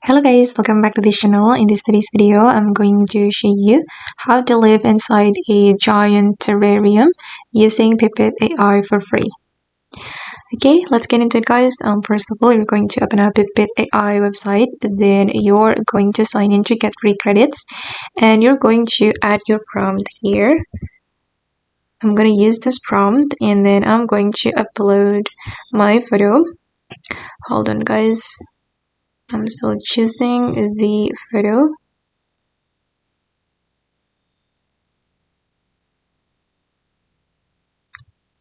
Hello guys, welcome back to this channel. In today's video, I'm going to show you how to live inside a giant terrarium using Bipit AI for free. Okay, let's get into it guys. First of all, you're going to open up Bipit AI website. Then you're going to sign in to get free credits. And you're going to add your prompt here. I'm going to use this prompt and then I'm going to upload my photo. Hold on guys. I'm still choosing the photo.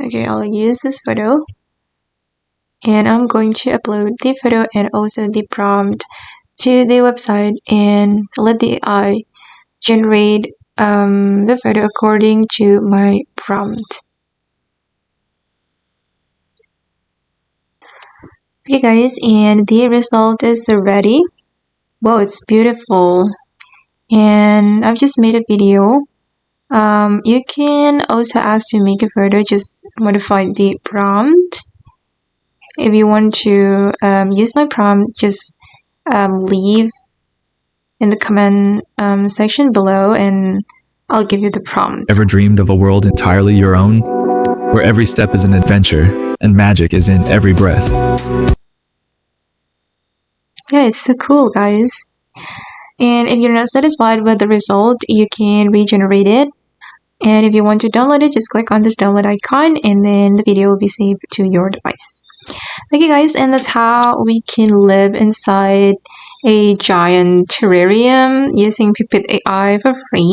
Okay, I'll use this photo. And I'm going to upload the photo and also the prompt to the website and let the AI generate the photo according to my prompt. Okay guys, and the result is ready. Wow, it's beautiful. And I've just made a video. You can also ask to make a photo, just modify the prompt. If you want to use my prompt, just leave in the comment section below and I'll give you the prompt. Ever dreamed of a world entirely your own, where every step is an adventure and magic is in every breath? Yeah, it's so cool guys. And if you're not satisfied with the result, you can regenerate it. And if you want to download it, just click on this download icon and then the video will be saved to your device. Okay guys, and that's how we can live inside a giant terrarium using Bipit AI for free.